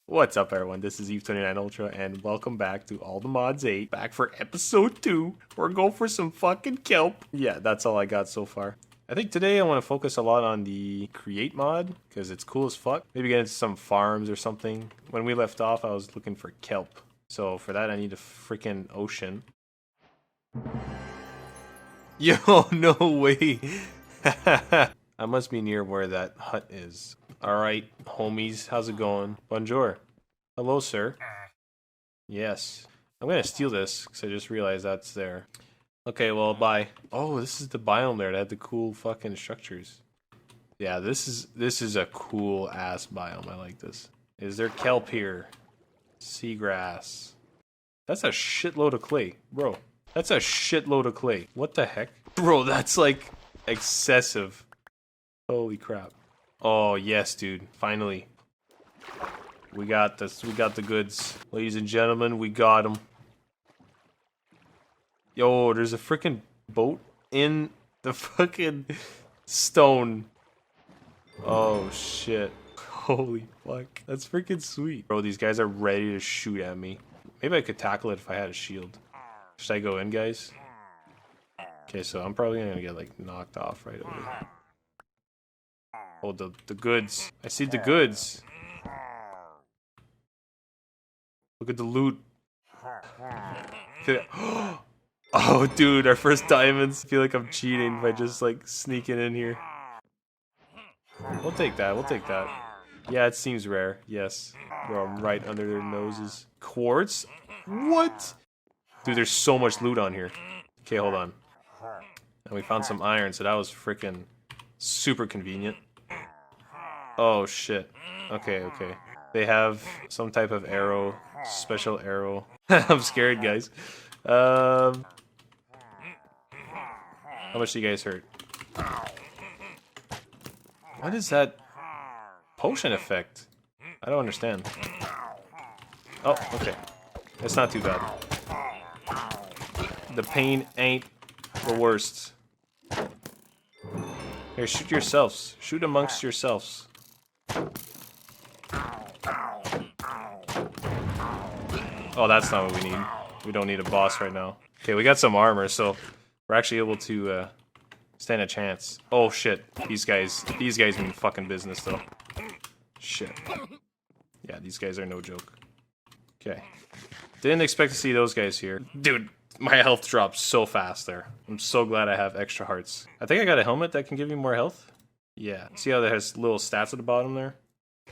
What's up, everyone? This is Eve29 Ultra, and welcome back to All the Mods 8. Back for episode 2. We're going for some fucking kelp. Yeah, that's all I got so far. I think today I want to focus a lot on the create mod, because it's cool as fuck. Maybe get into some farms or something. When we left off, I was looking for kelp. So for that, I need a freaking ocean. Yo, no way. I must be near where that hut is. Alright, homies, how's it going? Bonjour. Hello, sir. Yes. I'm gonna steal this, because I just realized that's there. Okay, well, bye. Oh, this is the biome there that had the cool fucking structures. Yeah, this is a cool ass biome. I like this. Is there kelp here? Seagrass. That's a shitload of clay. Bro, that's a shitload of clay. What the heck? Bro, that's like excessive. Holy crap. Oh, yes, dude. Finally. We got this. We got the goods. Ladies and gentlemen, we got them. Yo, there's a freaking boat in the fucking stone. Oh, shit. Holy fuck. That's freaking sweet. Bro, these guys are ready to shoot at me. Maybe I could tackle it if I had a shield. Should I go in, guys? Okay, so I'm probably gonna get, like, knocked off right away. Oh, the goods. I see the goods. Look at the loot. Oh, dude, our first diamonds. I feel like I'm cheating by just, like, sneaking in here. We'll take that. We'll take that. Yeah, it seems rare. Yes. Bro, I'm right under their noses. Quartz? What? Dude, there's so much loot on here. Okay, hold on. And we found some iron, so that was freaking super convenient. Oh, shit. Okay, okay. They have some type of arrow. Special arrow. I'm scared, guys. How much do you guys hurt? What is that potion effect? I don't understand. Oh, okay. It's not too bad. The pain ain't the worst. Here, shoot yourselves. Shoot amongst yourselves. Oh, that's not what we need. We don't need a boss right now. Okay, we got some armor, so we're actually able to stand a chance. Oh shit, these guys mean fucking business though. Shit. Yeah, these guys are no joke. Okay. Didn't expect to see those guys here. Dude, my health dropped so fast there. I'm so glad I have extra hearts. I think I got a helmet that can give me more health. Yeah. See how that has little stats at the bottom there?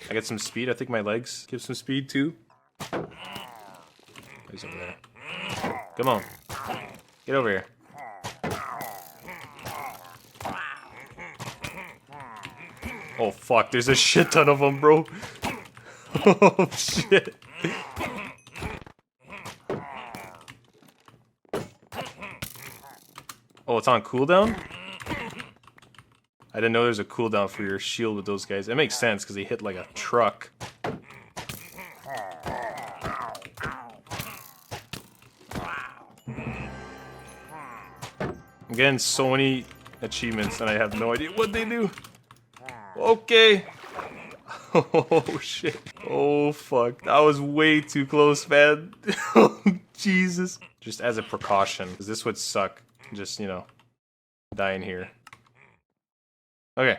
I get some speed. I think my legs give some speed too. He's over there. Come on. Get over here. Oh fuck, there's a shit ton of them, bro. Oh shit. Oh, it's on cooldown? I didn't know there's a cooldown for your shield with those guys. It makes sense because they hit like a truck. I'm getting so many achievements and I have no idea what they do. Okay. Oh shit. Oh fuck. That was way too close, man. Oh Jesus. Just as a precaution, because this would suck. Just, you know, dying here. Okay.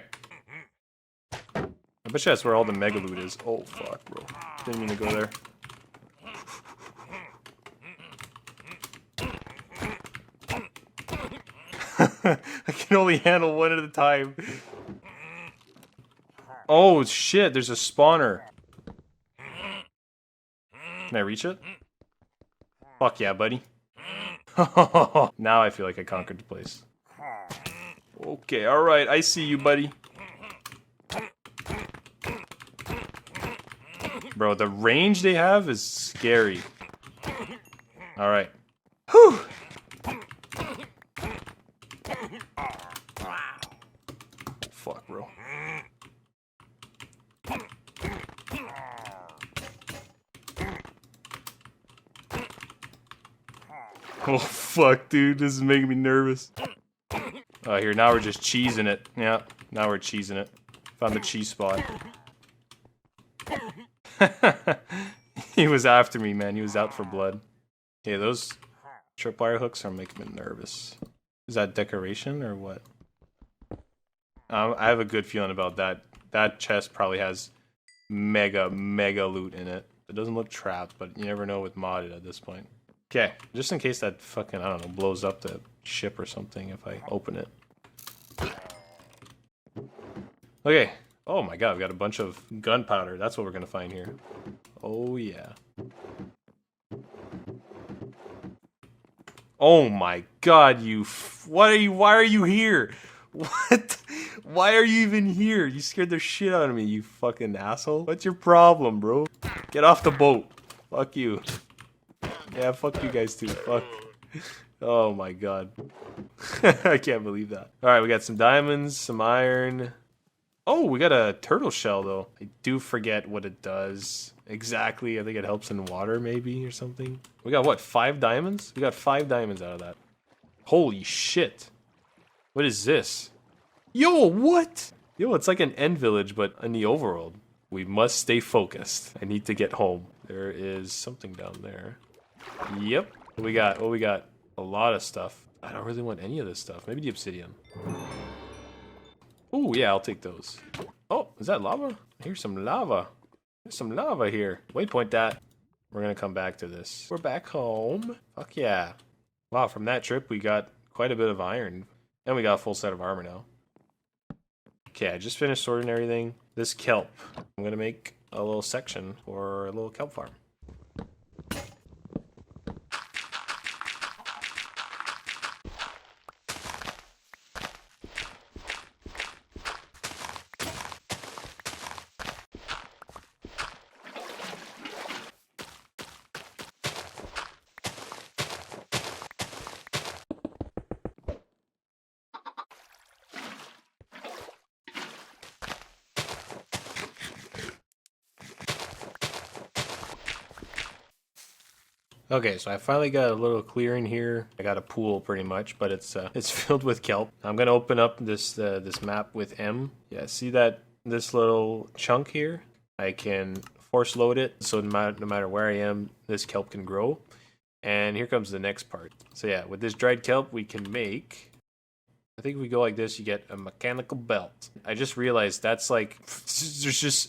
I bet you that's where all the mega loot is. Oh fuck, bro. Didn't mean to go there. I can only handle one at a time. Oh shit, there's a spawner. Can I reach it? Fuck yeah, buddy. Now I feel like I conquered the place. Okay, alright, I see you, buddy. Bro, the range they have is scary. Alright. Whew! Fuck, bro. Oh fuck, dude, this is making me nervous. Oh, here, now we're just cheesing it. Yeah, now we're cheesing it. Found the cheese spot. He was after me, man. He was out for blood. Okay, those tripwire hooks are making me nervous. Is that decoration or what? I have a good feeling about that. That chest probably has mega loot in it. It doesn't look trapped, but you never know with modded at this point. Okay, just in case that fucking, I don't know, blows up the ship or something if I open it. Okay. Oh my god, I've got a bunch of gunpowder. That's what we're gonna find here. Oh yeah. Oh my god, why are you here? What? Why are you even here? You scared the shit out of me, you fucking asshole. What's your problem, bro? Get off the boat. Fuck you. Yeah, fuck you guys too. Fuck. Oh my god. I can't believe that. Alright, we got some diamonds, some iron. Oh, we got a turtle shell though. I do forget what it does exactly. I think it helps in water maybe or something. We got what, 5 diamonds? We got 5 diamonds out of that. Holy shit. What is this? Yo, what? Yo, it's like an end village, but in the overworld. We must stay focused. I need to get home. There is something down there. Yep. What we got? Oh, we got a lot of stuff. I don't really want any of this stuff. Maybe the obsidian. Oh, yeah, I'll take those. Oh, is that lava? Here's some lava. There's some lava here. Waypoint that. We're gonna come back to this. We're back home. Fuck yeah. Wow, from that trip, we got quite a bit of iron. And we got a full set of armor now. Okay, I just finished sorting everything. This kelp. I'm gonna make a little section for a little kelp farm. Okay, so I finally got a little clearing here. I got a pool pretty much, but it's filled with kelp. I'm gonna open up this this map with M. Yeah, see that this little chunk here? I can force load it, so no matter where I am, this kelp can grow. And here comes the next part. So yeah, with this dried kelp, we can make. I think if we go like this, you get a mechanical belt. I just realized that's like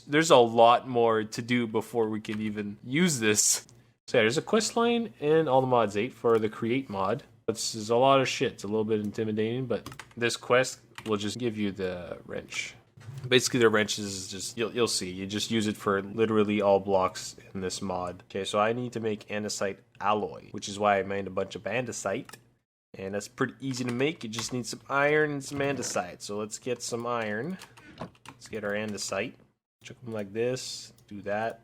there's a lot more to do before we can even use this. So yeah, there's a quest line in All the Mods 8 for the create mod. This is a lot of shit. It's a little bit intimidating, but this quest will just give you the wrench. Basically, the wrench is just, you'll see. You just use it for literally all blocks in this mod. Okay, so I need to make andesite alloy, which is why I made a bunch of andesite. And that's pretty easy to make. You just need some iron and some andesite. So let's get some iron. Let's get our andesite. Chuck them like this. Do that.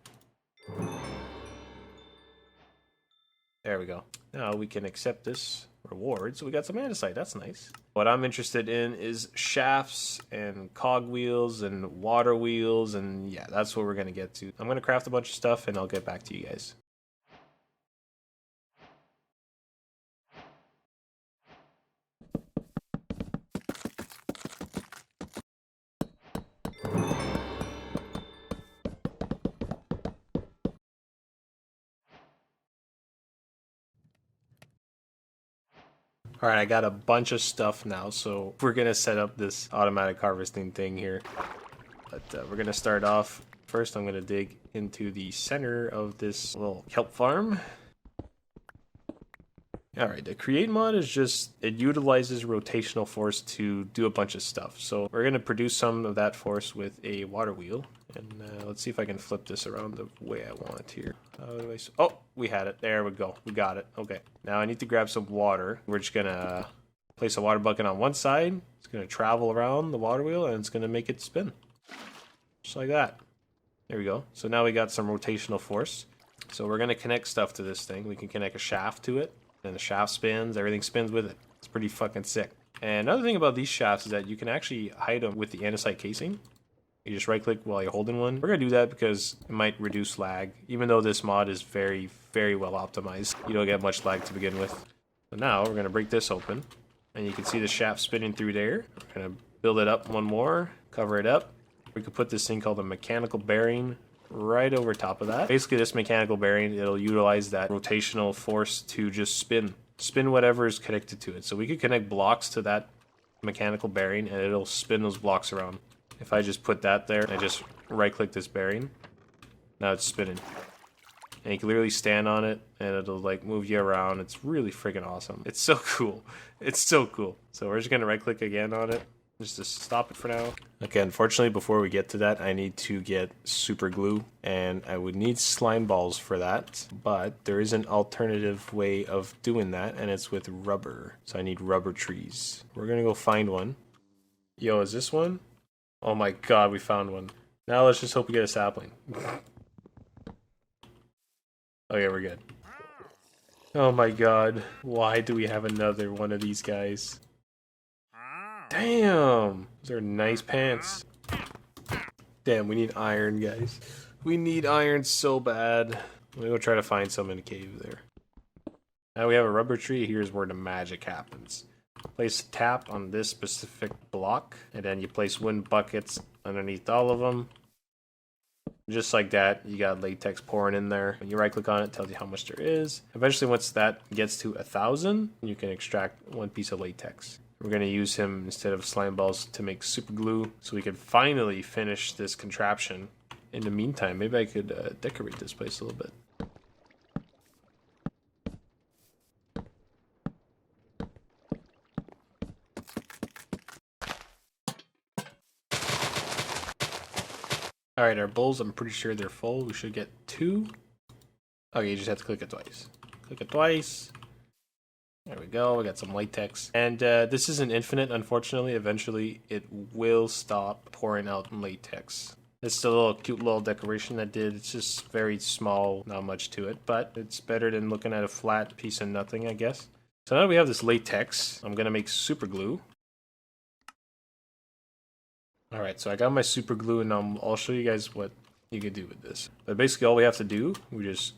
There we go. Now we can accept this reward. So we got some andesite. That's nice. What I'm interested in is shafts and cog wheels and water wheels. And yeah, that's what we're going to get to. I'm going to craft a bunch of stuff and I'll get back to you guys. Alright, I got a bunch of stuff now, so we're going to set up this automatic harvesting thing here. But we're going to start off. First, I'm going to dig into the center of this little kelp farm. Alright, the create mod is just, it utilizes rotational force to do a bunch of stuff. So we're going to produce some of that force with a water wheel. And let's see if I can flip this around the way I want it here. Oh, we had it. There we go. We got it. Okay. Now I need to grab some water. We're just going to place a water bucket on one side. It's going to travel around the water wheel and it's going to make it spin. Just like that. There we go. So now we got some rotational force. So we're going to connect stuff to this thing. We can connect a shaft to it. And the shaft spins. Everything spins with it. It's pretty fucking sick. And another thing about these shafts is that you can actually hide them with the andesite casing. You just right click while you're holding one. We're going to do that because it might reduce lag. Even though this mod is very, very well optimized. You don't get much lag to begin with. So now we're going to break this open. And you can see the shaft spinning through there. We're going to build it up one more. Cover it up. We could put this thing called a mechanical bearing right over top of that. Basically, this mechanical bearing, it'll utilize that rotational force to just spin whatever is connected to it. So we could connect blocks to that mechanical bearing and it'll spin those blocks around. If I just put that there and I just right click this bearing, now it's spinning. And you can literally stand on it and it'll like move you around. It's really freaking awesome. It's so cool. It's so cool. So we're just gonna right click again on it just to stop it for now. Okay, unfortunately before we get to that, I need to get super glue and I would need slime balls for that, but there is an alternative way of doing that and it's with rubber. So I need rubber trees. We're gonna go find one. Yo, is this one? Oh my god, we found one. Now let's just hope we get a sapling. Okay, we're good. Oh my god. Why do we have another one of these guys? Damn! Those are nice pants. Damn, we need iron, guys. We need iron so bad. Let me go try to find some in a cave there. Now we have a rubber tree. Here's where the magic happens. Place a tap on this specific block, and then you place wind buckets underneath all of them. Just like that, you got latex pouring in there. When you right click on it, it tells you how much there is. Eventually, once that gets to 1,000, you can extract one piece of latex. We're going to use him instead of slime balls to make super glue so we can finally finish this contraption. In the meantime, maybe I could decorate this place a little bit. Alright, our bowls, I'm pretty sure they're full. We should get 2. Okay, you just have to click it twice. Click it twice. There we go, we got some latex. And this isn't infinite, unfortunately. Eventually, it will stop pouring out latex. This is a little cute little decoration I did. It's just very small, not much to it. But it's better than looking at a flat piece of nothing, I guess. So now that we have this latex, I'm going to make super glue. Alright, so I got my super glue and I'll show you guys what you can do with this. But basically all we have to do, we just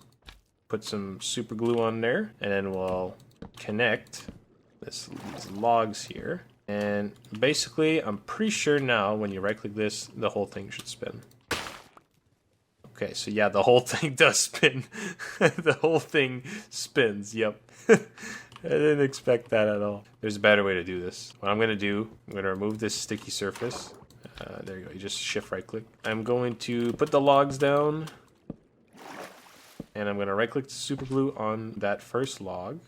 put some super glue on there and then we'll connect these logs here. And basically, I'm pretty sure now when you right click this, the whole thing should spin. Okay, so yeah, the whole thing does spin. The whole thing spins, yep. I didn't expect that at all. There's a better way to do this. What I'm going to do, I'm going to remove this sticky surface. There you go, you just shift right click. I'm going to put the logs down. And I'm going to right click the super glue on that first log.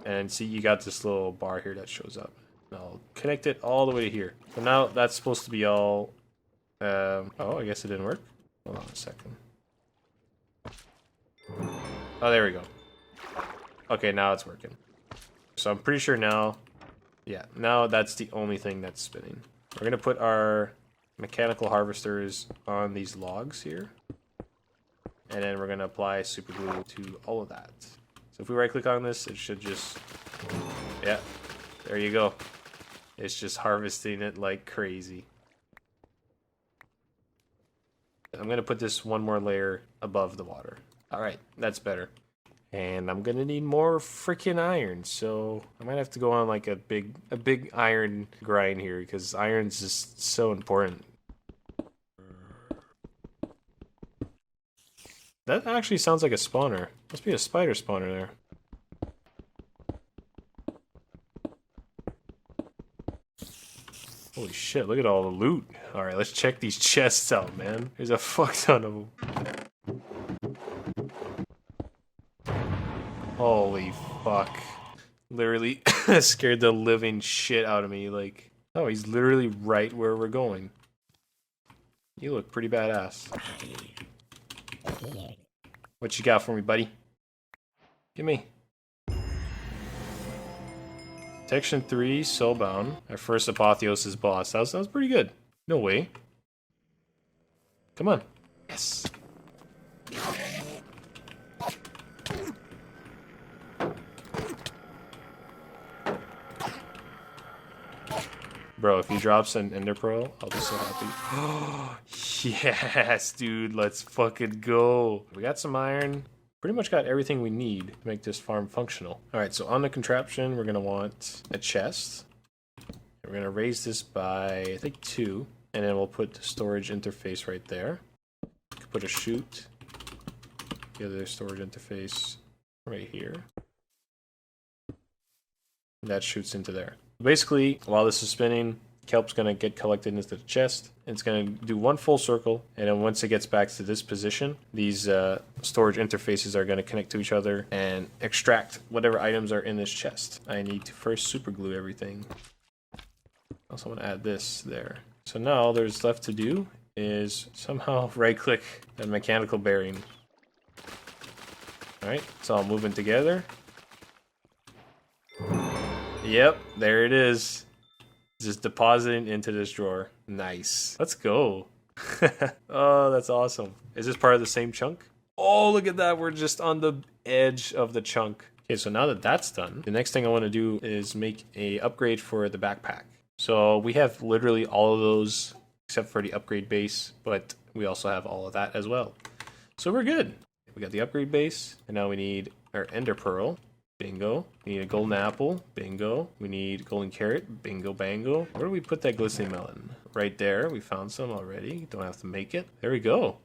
And see, you got this little bar here that shows up. And I'll connect it all the way here. So now that's supposed to be all... oh, I guess it didn't work. Hold on a second. Oh, there we go. Okay, now it's working. So I'm pretty sure now... Yeah, now that's the only thing that's spinning. We're going to put our mechanical harvesters on these logs here. And then we're going to apply super glue to all of that. So if we right click on this, it should just... Yeah, there you go. It's just harvesting it like crazy. I'm going to put this one more layer above the water. Alright, that's better. And I'm going to need more freaking iron, so I might have to go on like a big iron grind here, because iron's just so important. That actually sounds like a spawner. Must be a spider spawner there. Holy shit, look at all the loot. Alright, let's check these chests out, man. There's a fuck ton of them. Holy fuck. Literally scared the living shit out of me. Like, oh, he's literally right where we're going. You look pretty badass. What you got for me, buddy? Give me. Section 3, Soulbound. Our first Apotheosis boss. That was pretty good. No way. Come on. Yes. Bro, if he drops an Ender Pearl, I'll be so happy. Yes, dude, let's fucking go. We got some iron. Pretty much got everything we need to make this farm functional. Alright, so on the contraption, we're going to want a chest. We're going to raise this by, I think, 2. And then we'll put the storage interface right there. put a chute. The other storage interface right here. And that shoots into there. Basically, while this is spinning, kelp's going to get collected into the chest. It's going to do one full circle, and then once it gets back to this position, these storage interfaces are going to connect to each other and extract whatever items are in this chest. I need to first super glue everything. Also want to add this there. So now all there's left to do is somehow right click that mechanical bearing. Alright, it's all moving together. Yep, there it is. Just depositing into this drawer. Nice. Let's go. Oh, that's awesome. Is this part of the same chunk? Oh, look at that. We're just on the edge of the chunk. Okay, so now that that's done, the next thing I want to do is make a upgrade for the backpack. So we have literally all of those except for the upgrade base, but we also have all of that as well. So we're good. We got the upgrade base, and now we need our ender pearl. Bingo. We need a golden apple. Bingo. We need golden carrot. Bingo bango. Where do we put that glistening melon? Right there. We found some already. Don't have to make it. There we go.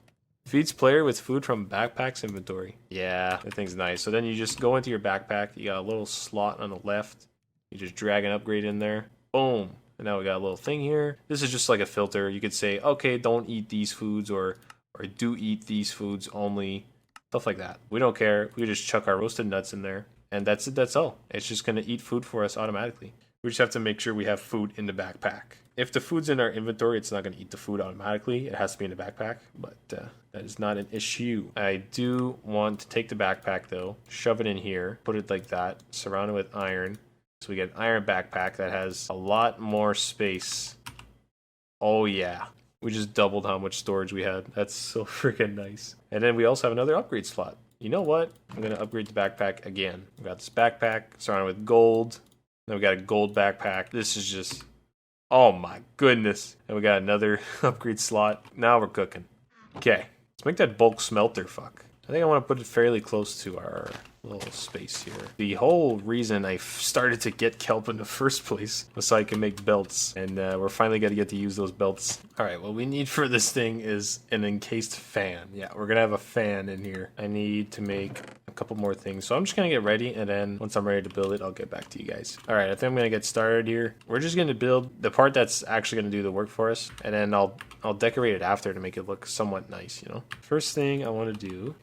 Feeds player with food from backpack's inventory. Yeah, that thing's nice. So then you just go into your backpack. You got a little slot on the left. You just drag an upgrade in there. Boom. And now we got a little thing here. This is just like a filter. You could say, okay, don't eat these foods, or do eat these foods only. Stuff like that. We don't care. We just chuck our roasted nuts in there. And that's it, that's all. It's just going to eat food for us automatically. We just have to make sure we have food in the backpack. If the food's in our inventory, it's not going to eat the food automatically. It has to be in the backpack, but that is not an issue. I do want to take the backpack though, shove it in here, put it like that, surround it with iron. So we get an iron backpack that has a lot more space. Oh yeah. We just doubled how much storage we had. That's so freaking nice. And then we also have another upgrade slot. You know what? I'm going to upgrade the backpack again. We got this backpack surrounded with gold. Then we got a gold backpack. This is just, oh my goodness. And we got another upgrade slot. Now we're cooking. Okay, let's make that bulk smelter, fuck. I think I want to put it fairly close to our little space here. The whole reason I started to get kelp in the first place was so I can make belts, and we're finally going to get to use those belts. Alright, what we need for this thing is an encased fan. Yeah, we're going to have a fan in here. I need to make a couple more things, so I'm just going to get ready, and then once I'm ready to build it, I'll get back to you guys. Alright, I think I'm going to get started here. We're just going to build the part that's actually going to do the work for us, and then I'll decorate it after to make it look somewhat nice, you know? First thing I want to do,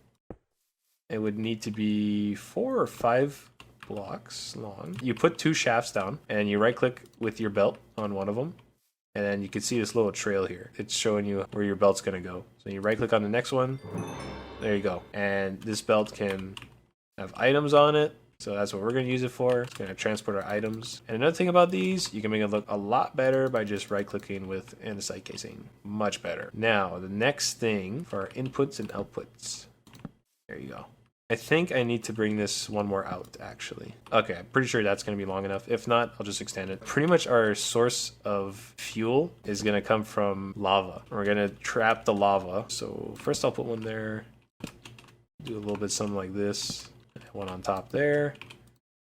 it would need to be 4 or 5 blocks long. You put 2 shafts down, and you right click with your belt on one of them, and then you can see this little trail here. It's showing you where your belt's gonna go. So you right click on the next one, there you go. And this belt can have items on it, so that's what we're gonna use it for. It's gonna transport our items. And another thing about these, you can make it look a lot better by just right clicking with andesite casing. Much better. Now, the next thing for our inputs and outputs. There you go. I think I need to bring this one more out, actually. Okay, I'm pretty sure that's going to be long enough. If not, I'll just extend it. Pretty much our source of fuel is going to come from lava. We're going to trap the lava. So first I'll put one there. Do a little bit something like this. One on top there.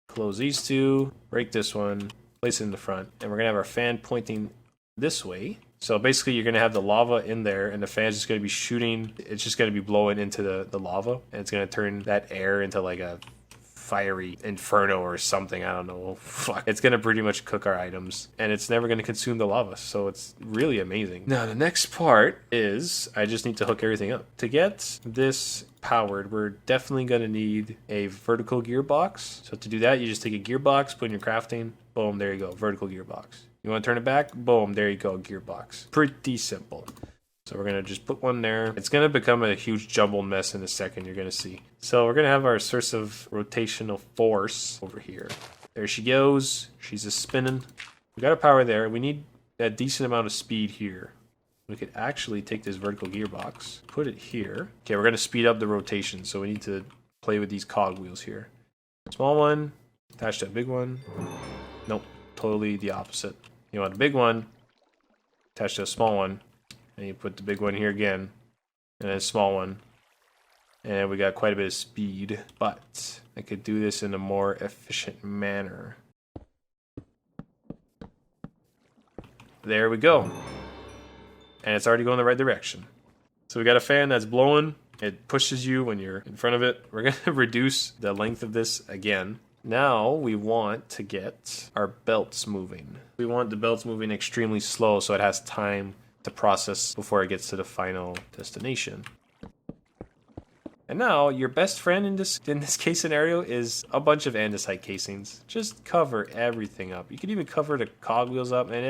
Close these two. Break this one. Place it in the front. And we're going to have our fan pointing this way. So basically you're going to have the lava in there, and the fan's just going to be shooting. It's just going to be blowing into the lava, and it's going to turn that air into like a fiery inferno or something. I don't know. Fuck. It's going to pretty much cook our items, and it's never going to consume the lava. So it's really amazing. Now the next part is I just need to hook everything up. To get this powered, we're definitely going to need a vertical gearbox. So to do that, you just take a gearbox, put in your crafting. Boom, there you go. Vertical gearbox. You want to turn it back? Boom, there you go, gearbox. Pretty simple. So we're going to just put one there. It's going to become a huge jumbled mess in a second, you're going to see. So we're going to have our source of rotational force over here. There she goes. She's a spinning. We got a power there. We need a decent amount of speed here. We could actually take this vertical gearbox, put it here. Okay, we're going to speed up the rotation, so we need to play with these cogwheels here. Small one, attach to a big one. Nope, totally the opposite. You want a big one, attach to a small one, and you put the big one here again, and then a small one. And we got quite a bit of speed, but I could do this in a more efficient manner. There we go. And it's already going the right direction. So we got a fan that's blowing. It pushes you when you're in front of it. We're going to reduce the length of this again. Now we want to get our belts moving. We want the belts moving extremely slow so it has time to process before it gets to the final destination. And now your best friend in this case scenario is a bunch of andesite casings. Just cover everything up. You can even cover the cogwheels up, and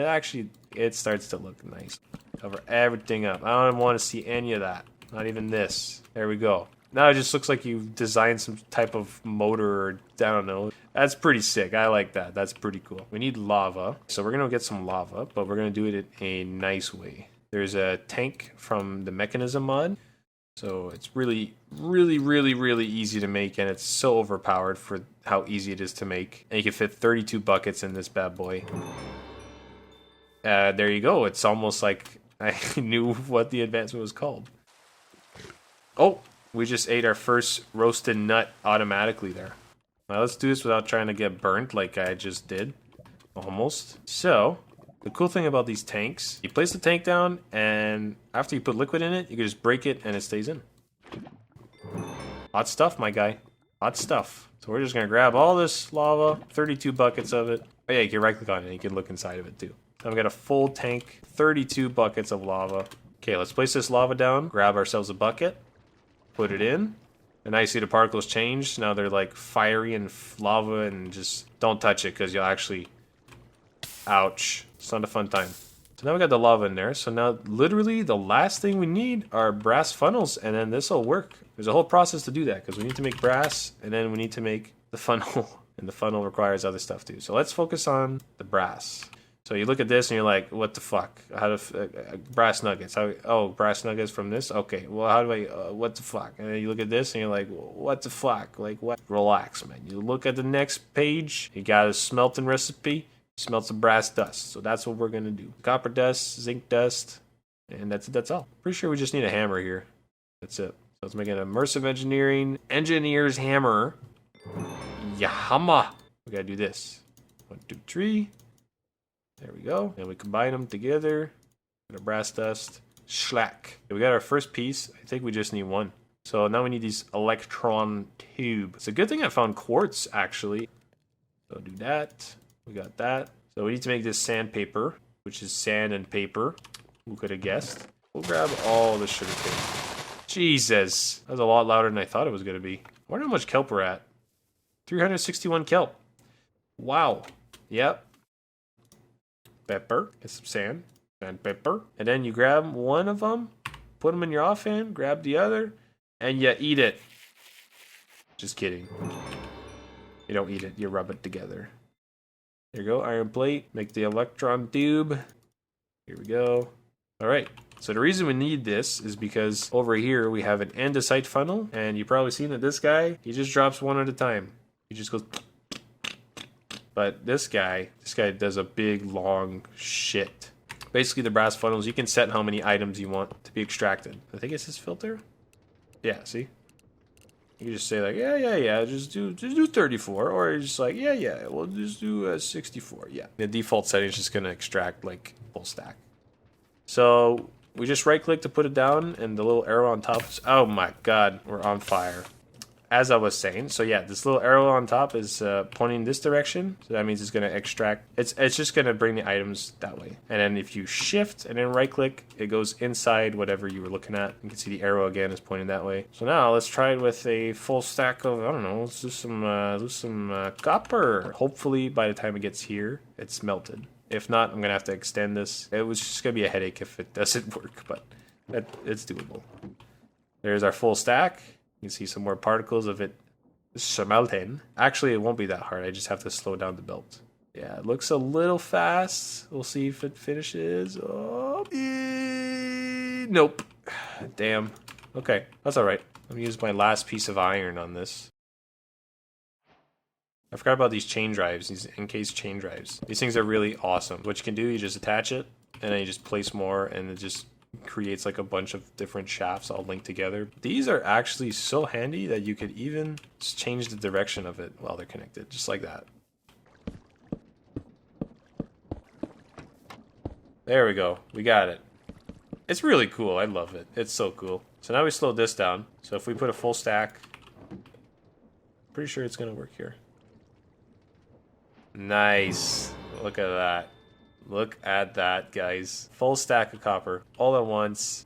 it starts to look nice. Cover everything up. I don't want to see any of that. Not even this. There we go. Now it just looks like you've designed some type of motor, or I don't know. That's pretty sick. I like that. That's pretty cool. We need lava. So we're going to get some lava, but we're going to do it in a nice way. There's a tank from the mechanism mod. So it's really easy to make, and it's so overpowered for how easy it is to make. And you can fit 32 buckets in this bad boy. There you go. It's almost like I knew what the advancement was called. Oh, we just ate our first roasted nut automatically there. Now let's do this without trying to get burnt like I just did. Almost. So, the cool thing about these tanks, you place the tank down, and after you put liquid in it, you can just break it and it stays in. Hot stuff, my guy. Hot stuff. So we're just going to grab all this lava, 32 buckets of it. Oh yeah, you can right click on it and you can look inside of it too. Now we got a full tank, 32 buckets of lava. Okay, let's place this lava down, grab ourselves a bucket, put it in. And now you see the particles change. Now they're like fiery and lava, and just don't touch it because you'll actually... Ouch. It's not a fun time. So now we got the lava in there. So now literally the last thing we need are brass funnels, and then this will work. There's a whole process to do that because we need to make brass, and then we need to make the funnel. And the funnel requires other stuff too. So let's focus on the brass. So you look at this and you're like, what the fuck? How do brass nuggets? Oh, brass nuggets from this? Okay, well, how do I, what the fuck? And then you look at this and you're like, what the fuck? Like, what? Relax, man. You look at the next page, you got a smelting recipe. Smelt some brass dust. So that's what we're going to do. Copper dust, zinc dust, and that's all. Pretty sure we just need a hammer here. That's it. So let's make an immersive engineer's hammer. Yahama. We got to do this. 1, 2, 3. There we go. And we combine them together. Got our brass dust. Schlack. We got our first piece. I think we just need one. So now we need these electron tube. It's a good thing I found quartz, actually. So do that. We got that. So we need to make this sandpaper, which is sand and paper. Who could have guessed? We'll grab all the sugar cane. Jesus. That was a lot louder than I thought it was going to be. I wonder how much kelp we're at. 361 kelp. Wow. Yep. Pepper. Get some sand. And pepper. And then you grab one of them, put them in your offhand, grab the other, and you eat it. Just kidding. You don't eat it. You rub it together. There you go, iron plate, make the electron tube. Here we go. All right, so the reason we need this is because over here we have an andesite funnel, and you've probably seen that this guy, he just drops one at a time. He just goes, but this guy does a big, long shit. Basically the brass funnels, you can set how many items you want to be extracted. I think it's his filter. Yeah, see? You just say like, yeah, just do 34, or you're just like, yeah, we'll just do 64. Yeah, the default setting is just gonna extract like full stack. So we just right click to put it down, and the little arrow on top is, oh my god, we're on fire. As I was saying, so yeah, this little arrow on top is pointing this direction, so that means it's gonna extract. It's just gonna bring the items that way. And then if you shift and then right click, it goes inside whatever you were looking at. You can see the arrow again is pointing that way. So now let's try it with a full stack of, I don't know, let's do some copper. Hopefully by the time it gets here, it's melted. If not, I'm gonna have to extend this. It was just gonna be a headache if it doesn't work, but it's doable. There's our full stack. You can see some more particles of it smelting. Actually, it won't be that hard. I just have to slow down the belt. Yeah, it looks a little fast. We'll see if it finishes. Oh, nope. Damn. Okay, that's all right. Let me use my last piece of iron on this. I forgot about these chain drives, these encased chain drives. These things are really awesome. What you can do, you just attach it, and then you just place more, and it just creates like a bunch of different shafts all linked together. These are actually so handy that you could even just change the direction of it while they're connected, just like that. There we go. We got it. It's really cool. I love it. It's so cool. So now we slowed this down. So if we put a full stack, pretty sure it's gonna work here. Nice. Look at that. Look at that, guys. Full stack of copper all at once.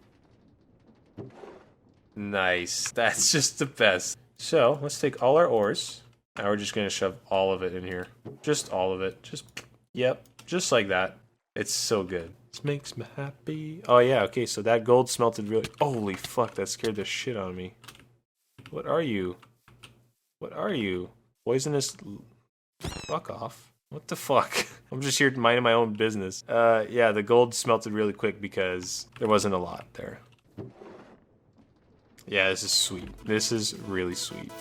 Nice. That's just the best. So let's take all our ores. Now we're just gonna shove all of it in here. Just all of it. Yep, just like that. It's so good. This makes me happy. Oh yeah, okay, so that gold smelted really... Holy fuck, that scared the shit out of me. What are you? What are you? Poisonous... Fuck off. What the fuck? I'm just here minding my own business. Yeah, the gold smelted really quick because there wasn't a lot there. Yeah, this is sweet. This is really sweet.